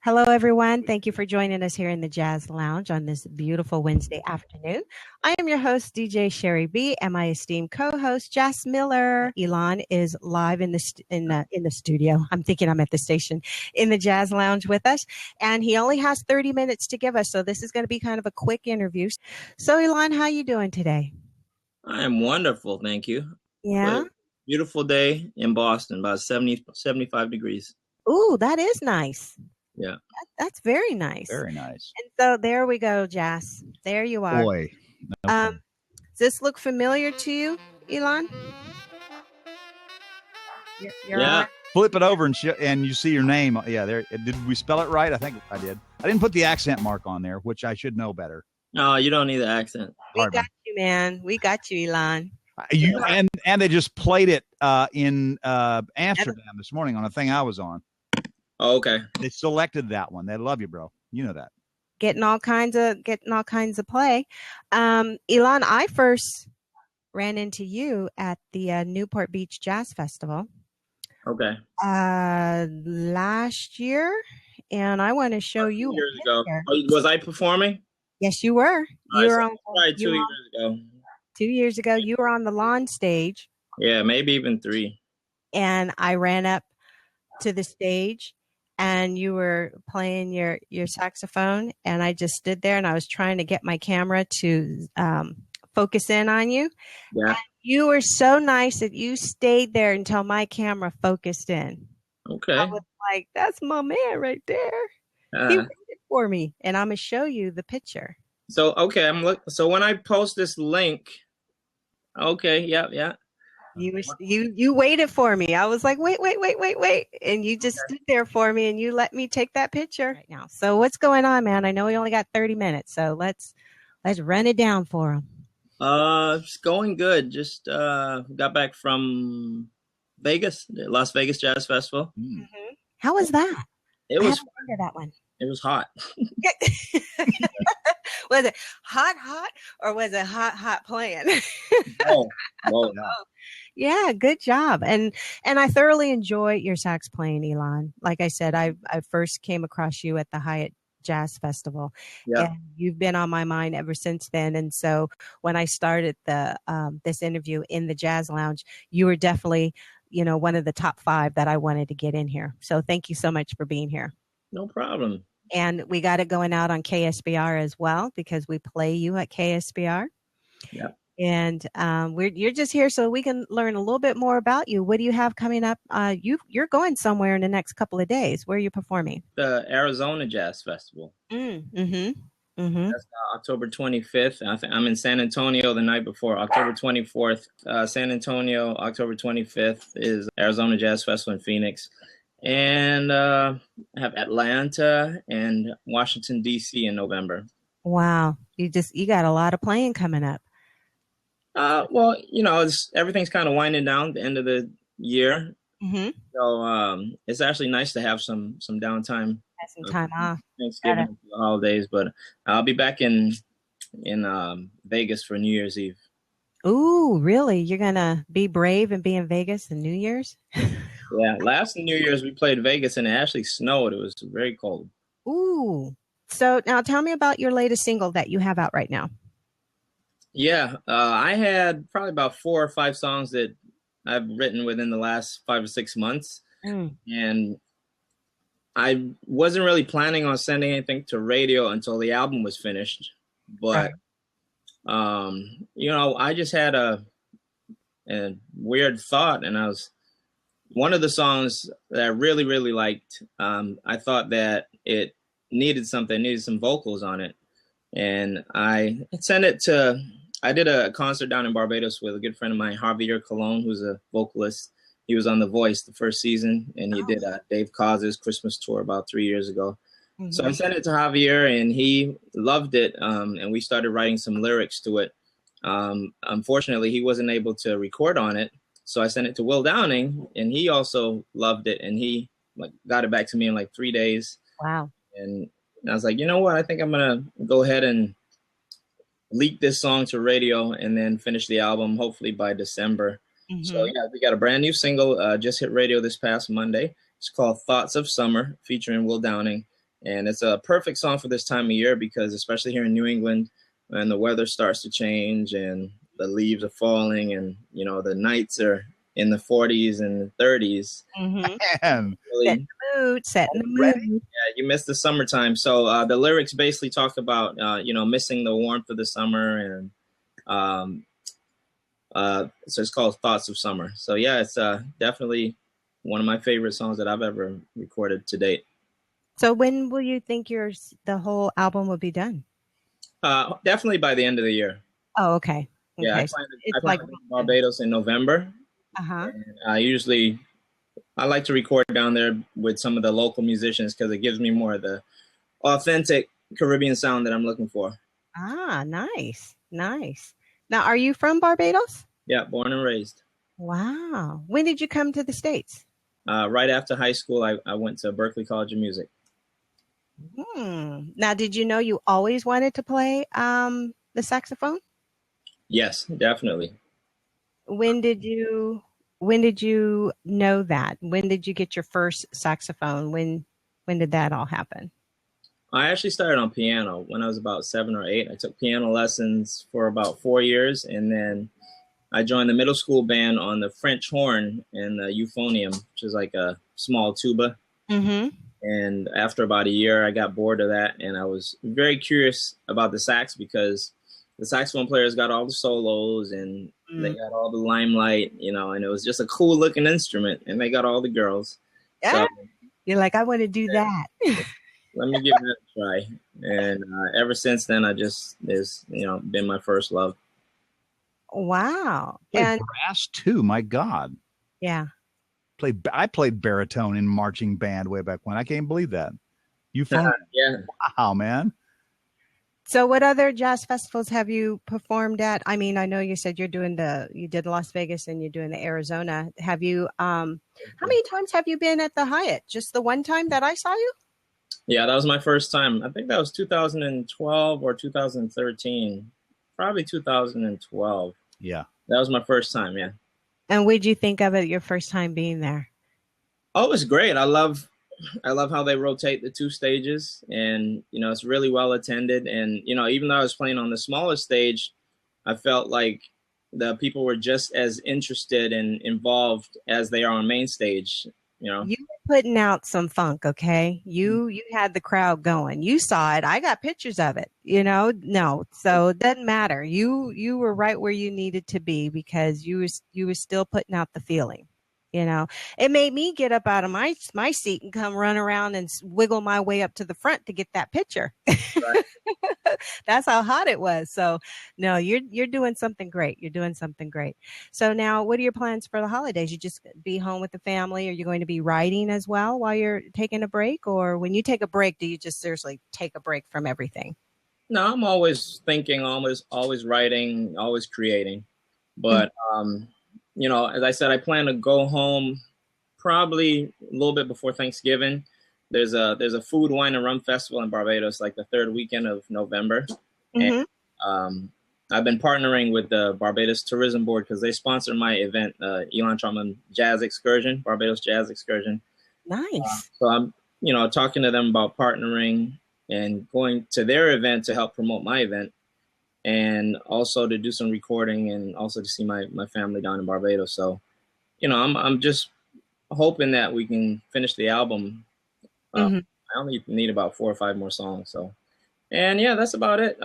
Hello, everyone. Thank you for joining us here in the Jazz Lounge on this beautiful Wednesday afternoon. I am your host, DJ Sherry B, and my esteemed co-host, Jas Miller. Elan is live in the studio. I'm thinking I'm at the station in the Jazz Lounge with us, and he only has 30 minutes to give us, so this is going to be kind of a quick interview. So, Elan, how you doing today? I am wonderful, thank you. Yeah. Beautiful day in Boston, about 75 degrees. Ooh, that is nice. Yeah. That's very nice. Very nice. And so there we go, Jas. There you are. Boy. Okay. Does this look familiar to you, Elan? You're Yeah. on? Flip it over and you see your name. Yeah, there. Did we spell it right? I think I did. I didn't put the accent mark on there, which I should know better. No, you don't need the accent. We got you, man. We got you, Elan. And they just played it in Amsterdam this morning on a thing I was on. Oh, okay. They selected that one. They love you, bro. You know that. Getting all kinds of play. Elan, I first ran into you at the Newport Beach Jazz Festival. Okay. Last year, and I want to show you. 2 years ago. Oh, was I performing? Yes, you were. You were on. Right, 2 years ago. 2 years ago, you were on the lawn stage. Yeah, maybe even 3. And I ran up to the stage, and you were playing your saxophone, and I just stood there, and I was trying to get my camera to focus in on you. Yeah. And you were so nice that you stayed there until my camera focused in. Okay. I was like, that's my man right there. He waited for me, and I'm going to show you the picture. So, okay, so when I post this link, okay, yeah. You waited for me. I was like, wait. And you just stood there for me, and you let me take that picture right now. So what's going on, man? I know we only got 30 minutes, so let's run it down for him. It's going good. Just got back from Vegas, the Las Vegas Jazz Festival. Mm-hmm. How was that? It was that one. It was hot. Was it hot, or was it hot playing? Oh. Yeah, good job. And I thoroughly enjoy your sax playing, Elan. Like I said, I first came across you at the Hyatt Jazz Festival. Yeah. And you've been on my mind ever since then. And so when I started this interview in the Jazz Lounge, you were definitely, one of the top 5 that I wanted to get in here. So thank you so much for being here. No problem. And we got it going out on KSBR as well, because we play you at KSBR. Yeah. And you're just here so we can learn a little bit more about you. What do you have coming up? You're going somewhere in the next couple of days. Where are you performing? The Arizona Jazz Festival. Mm-hmm. That's October 25th. I'm in San Antonio the night before, October 24th. San Antonio, October 25th is Arizona Jazz Festival in Phoenix. And I have Atlanta and Washington, D.C. in November. Wow. You got a lot of playing coming up. Well, everything's kind of winding down at the end of the year. Mm-hmm. So it's actually nice to have some downtime. Have some time off. Thanksgiving, the holidays, but I'll be back in Vegas for New Year's Eve. Ooh, really? You're gonna be brave and be in Vegas in New Year's? Yeah, last New Year's we played Vegas and it actually snowed. It was very cold. Ooh. So now tell me about your latest single that you have out right now. Yeah, I had probably about 4 or 5 songs that I've written within the last 5 or 6 months. And I wasn't really planning on sending anything to radio until the album was finished. But, I just had a weird thought, and one of the songs that I really, really liked, I thought that it needed some vocals on it. And I sent it I did a concert down in Barbados with a good friend of mine, Javier Colon, who's a vocalist. He was on The Voice the first season, and he did Dave Coz's Christmas tour about 3 years ago. Mm-hmm. So I sent it to Javier, and he loved it, and we started writing some lyrics to it. Unfortunately, he wasn't able to record on it, so I sent it to Will Downing, and he also loved it, and he got it back to me in 3 days. Wow. And I was like, you know what? I think I'm going to go ahead and leak this song to radio and then finish the album hopefully by December. Mm-hmm. So yeah, we got a brand new single just hit radio this past Monday. It's called Thoughts of Summer, featuring Will Downing. And it's a perfect song for this time of year because especially here in New England, when the weather starts to change and the leaves are falling and, you know, the nights are in the 40s and 30s. Mm-hmm. Man, Really, Setting the Ready? mood. yeah, you miss the summertime. So the lyrics basically talk about, you know, missing the warmth of the summer. And so it's called Thoughts of Summer. So, yeah, it's definitely one of my favorite songs that I've ever recorded to date. So when will you think the whole album will be done? Definitely by the end of the year. Oh, okay. Yeah, I Okay. plan It's to like go to Barbados in November. uh-huh. And I like to record down there with some of the local musicians because it gives me more of the authentic Caribbean sound that I'm looking for. Ah, nice. Nice. Now, are you from Barbados? Yeah, born and raised. Wow. When did you come to the States? Right after high school, I went to Berklee College of Music. Now, did you know you always wanted to play the saxophone? Yes, definitely. When did you know that? When did you get your first saxophone? When did that all happen? I actually started on piano when I was about 7 or 8. I took piano lessons for about 4 years, and then I joined the middle school band on the French horn and the euphonium, which is like a small tuba. Mm-hmm. And after about a year, I got bored of that, and I was very curious about the sax because the saxophone players got all the solos and they got all the limelight, you know, and it was just a cool looking instrument, and they got all the girls. Yeah. So, You're like, I want to do that. let me give that a try. And ever since then, it's, you know, been my first love. Wow. Played And brass too. My God. yeah. I played baritone in marching band way back when. I can't believe that. You phone? Yeah. Wow, man. So what other jazz festivals have you performed at? I mean, I know you said you did Las Vegas and you're doing the Arizona. Have you, how many times have you been at the Hyatt? Just the one time that I saw you? Yeah, that was my first time. I think that was 2012 or 2013. Probably 2012. Yeah. That was my first time, yeah. And what did you think of it your first time being there? Oh, it was great. I love how they rotate the two stages, and you know, it's really well attended. And you know, even though I was playing on the smaller stage, I felt like the people were just as interested and involved as they are on main stage. You know, You were putting out some funk, okay? You had the crowd going. You saw it. I got pictures of it. You know, no, so it doesn't matter. You were right where you needed to be because you were still putting out the feeling. You know, it made me get up out of my seat and come run around and wiggle my way up to the front to get that picture. Right. That's how hot it was. So no, you're doing something great. You're doing something great. So now what are your plans for the holidays? You just be home with the family? Are you going to be writing as well while you're taking a break? Or when you take a break, do you just seriously take a break from everything? No, I'm always thinking, always writing, always creating. But you know, as I said, I plan to go home probably a little bit before Thanksgiving. There's a food, wine, and rum festival in Barbados, like the third weekend of November. Mm-hmm. And I've been partnering with the Barbados Tourism Board because they sponsor my event, Elan Trotman Jazz Excursion, Barbados Jazz Excursion. Nice. So I'm, you know, talking to them about partnering and going to their event to help promote my event, and also to do some recording and also to see my family down in Barbados. So, you know, I'm just hoping that we can finish the album. I only need about 4 or 5 more songs. So, and yeah, that's about it.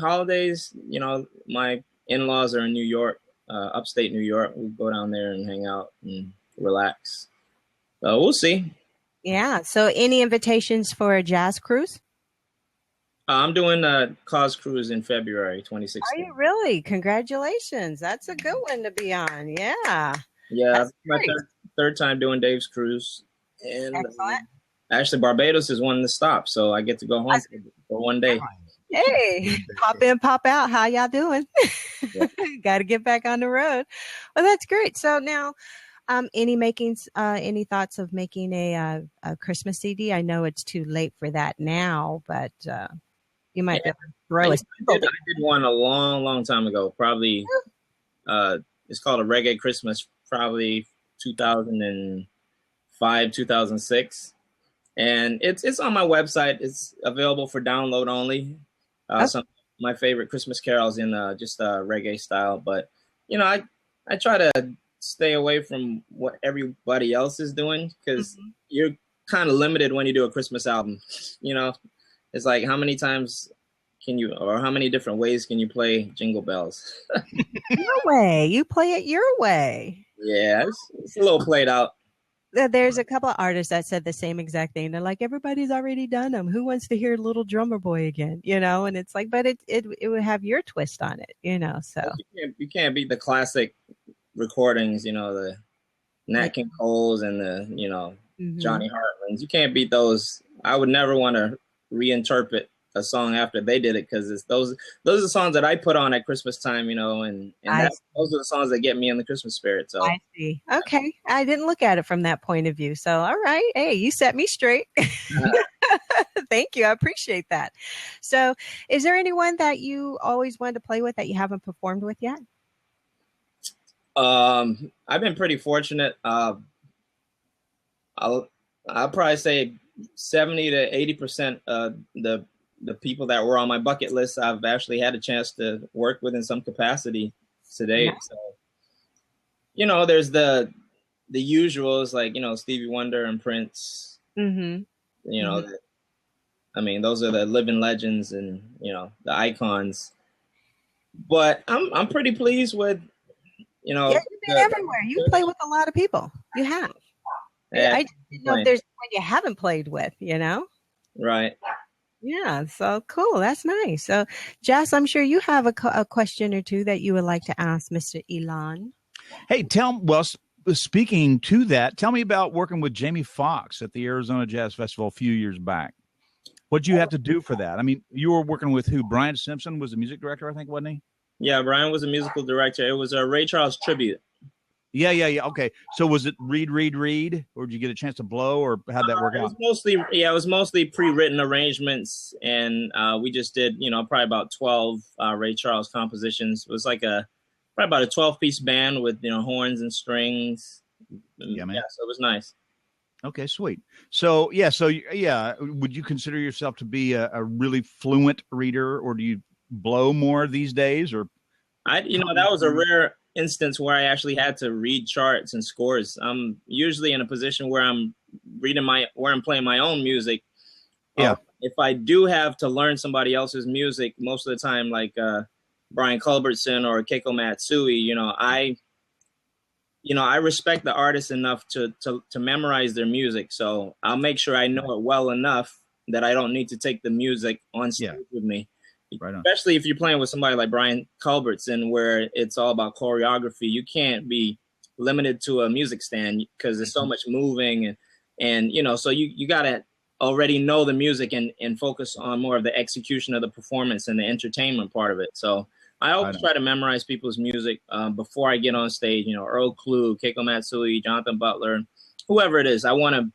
Holidays, you know, my in-laws are in New York, upstate New York. We go down there and hang out and relax. So we'll see. Yeah. So any invitations for a jazz cruise? I'm doing a Cause Cruise in February 2016. Are you really? Congratulations. That's a good one to be on. Yeah. Yeah, That's my great. third time doing Dave's Cruise. And Excellent. actually, Barbados is one to stop, so I get to go home for one day. Hey, pop in, pop out. How y'all doing? Yeah. Got to get back on the road. Well, that's great. So now, any thoughts of making a Christmas CD? I know it's too late for that now, but you might be able to throw I it. did one a long time ago. Probably, it's called a Reggae Christmas. Probably 2005, 2006. And it's on my website. It's available for download only. Some of my favorite Christmas carols in just reggae style. But, you know, I try to stay away from what everybody else is doing, because you're kind of limited when you do a Christmas album. You know, it's like, how many times can you, or how many different ways can you play Jingle Bells? Your way. You play it your way. Yeah, it's a little played out. There's a couple of artists that said the same exact thing. They're like, everybody's already done them. Who wants to hear Little Drummer Boy again? You know, and it's like, but it would have your twist on it, you know. So you can't beat the classic recordings, you know, the Nat King Cole's and the, you know, Johnny Hartman's. You can't beat those. I would never want to reinterpret a song after they did it, because it's those are the songs that I put on at Christmas time, you know, and those are the songs that get me in the Christmas spirit. So I see. Okay, I didn't look at it from that point of view. So all right, hey, you set me straight. Thank you, I appreciate that. So, is there anyone that you always wanted to play with that you haven't performed with yet? I've been pretty fortunate. I'll probably say 70 to 80% of the people that were on my bucket list, I've actually had a chance to work with in some capacity today. Yeah. So, you know, there's the usuals, like, you know, Stevie Wonder and Prince. You know, I mean, those are the living legends and, you know, the icons. But I'm pretty pleased with, you know. Yeah, you've been everywhere. You play with a lot of people. You have. Yeah, I didn't know if there's one you haven't played with, you know? Right. Yeah, so cool. That's nice. So, Jas, I'm sure you have a question or two that you would like to ask Mr. Elan. Hey, speaking to that, tell me about working with Jamie Foxx at the Arizona Jazz Festival a few years back. What'd you have to do for that? I mean, you were working with who? Brian Simpson was the music director, I think, wasn't he? Yeah, Brian was a musical director. It was a Ray Charles tribute. Yeah. Okay. So was it read, or did you get a chance to blow, or how'd that work out? It was mostly pre-written arrangements, and we just did, you know, probably about 12 Ray Charles compositions. It was like probably about a 12-piece band with, you know, horns and strings. Yeah, man. Yeah, so it was nice. Okay, sweet. So would you consider yourself to be a really fluent reader, or do you blow more these days? Or that was a rare instance where I actually had to read charts and scores. I'm usually in a position where I'm playing my own music. Yeah. If I do have to learn somebody else's music, most of the time, like Brian Culbertson or Keiko Matsui, I respect the artist enough to memorize their music. So I'll make sure I know it well enough that I don't need to take the music on stage with me. Right on. Especially if you're playing with somebody like Brian Culbertson, where it's all about choreography. You can't be limited to a music stand because there's so much moving, and you know, so you gotta already know the music and focus on more of the execution of the performance and the entertainment part of it. So I always try to memorize people's music before I get on stage. You know, Earl Klugh, Keiko Matsui, Jonathan Butler, whoever it is. I want to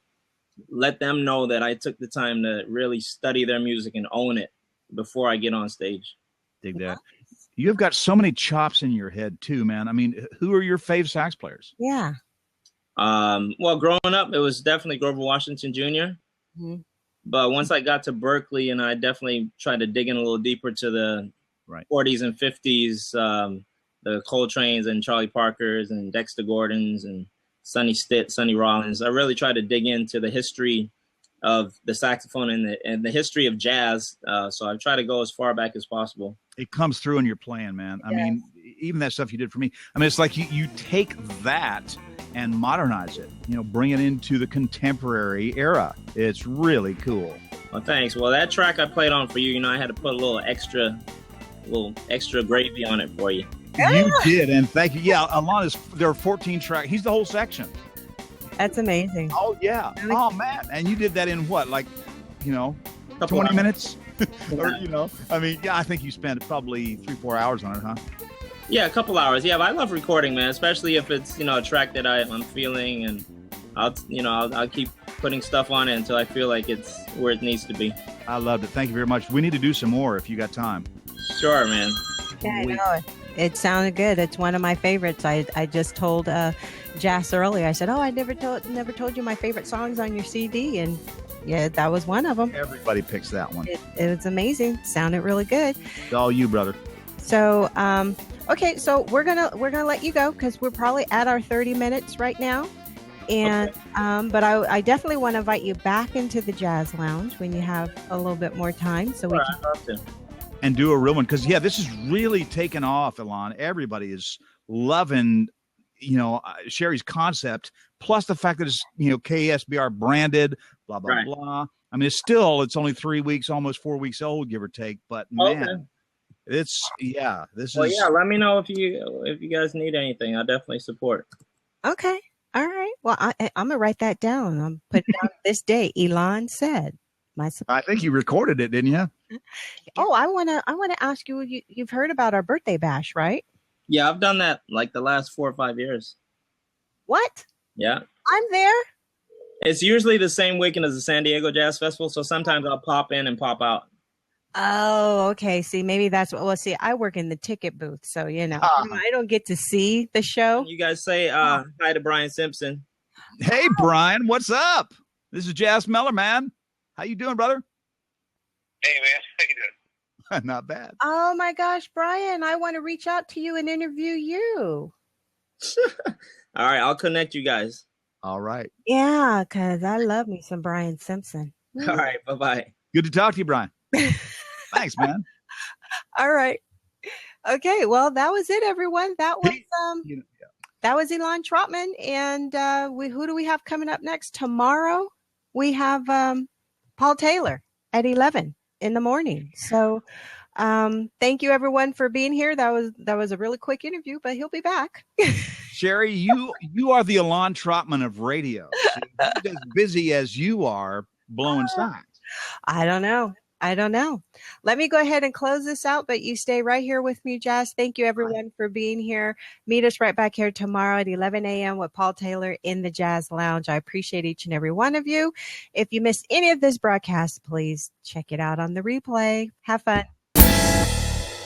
let them know that I took the time to really study their music and own it before I get on stage. Dig that. You've got so many chops in your head too, man. I mean, who are your fave sax players? Yeah. Well, growing up, it was definitely Grover Washington Jr. But once I got to Berklee, and I definitely tried to dig in a little deeper to the 40s and 50s, the Coltrane's and Charlie Parker's and Dexter Gordon's and Sonny Stitt, Sonny Rollins. I really tried to dig into the history of the saxophone and the history of jazz. So I try to go as far back as possible. It comes through in your playing, man. I mean, even that stuff you did for me. I mean, it's like you take that and modernize it, you know, bring it into the contemporary era. It's really cool. Well, thanks. Well, that track I played on for you, I had to put a little extra gravy on it for you. You did, and thank you. Yeah, Elan there are 14 tracks. He's the whole section. That's amazing. Oh, yeah. Oh, man. And you did that in what, like, 20 minutes? Or, I mean, I think you spent probably 3-4 hours on it, huh? Yeah, a couple hours. Yeah, but I love recording, man, especially if it's, a track that I'm feeling, and I'll keep putting stuff on it until I feel like it's where it needs to be. I loved it. Thank you very much. We need to do some more if you got time. Sure, man. Yeah, I know. It sounded good. It's one of my favorites. I just told Jas earlier. I said, "Oh, I never told you my favorite songs on your CD," and Yeah, that was one of them. Everybody picks that one. It was amazing. Sounded really good. It's all you, brother. So, okay, so we're gonna let you go because we're probably at our 30 minutes right now. And okay. But I definitely want to invite you back into the Jazz Lounge when you have a little bit more time, so we can and do a real one, because this is really taken off, Elan. Everybody is loving, Sherry's concept, plus the fact that it's KSBR branded, blah blah blah. I mean, it's only 3 weeks, almost 4 weeks old, give or take. But man, this is. Let me know if you guys need anything. I definitely support. Okay. All right. Well, I'm gonna write that down. I'm putting down this day. Elan said, "My support." I think you recorded it, didn't you? Oh, I wanna ask you. You've heard about our birthday bash, right? Yeah, I've done that like the last 4 or 5 years. What? Yeah. I'm there. It's usually the same weekend as the San Diego Jazz Festival, so sometimes I'll pop in and pop out. Oh, okay. See, maybe that's what. Well, see, I work in the ticket booth, so I don't get to see the show. You guys say hi to Brian Simpson. Hey, Brian, what's up? This is Jas Miller, man. How you doing, brother? Hey, man. How you doing? Not bad. Oh my gosh, Brian, I want to reach out to you and interview you. All right, I'll connect you guys. All right. Yeah, because I love me some Brian Simpson. All right, bye-bye. Good to talk to you, Brian. Thanks, man. All right. Okay, well, that was it, everyone. That was that was Elan Trotman, and who do we have coming up next? Tomorrow we have Paul Taylor at 11 in the morning. So thank you, everyone, for being here. That was a really quick interview, but he'll be back. Sherry, you are the Elan Trotman of radio. So he's as busy as you are blowing signs. I don't know. Let me go ahead and close this out, but you stay right here with me, Jas. Thank you, everyone, for being here. Meet us right back here tomorrow at 11 a.m. with Paul Taylor in the Jazz Lounge. I appreciate each and every one of you. If you missed any of this broadcast, please check it out on the replay. Have fun.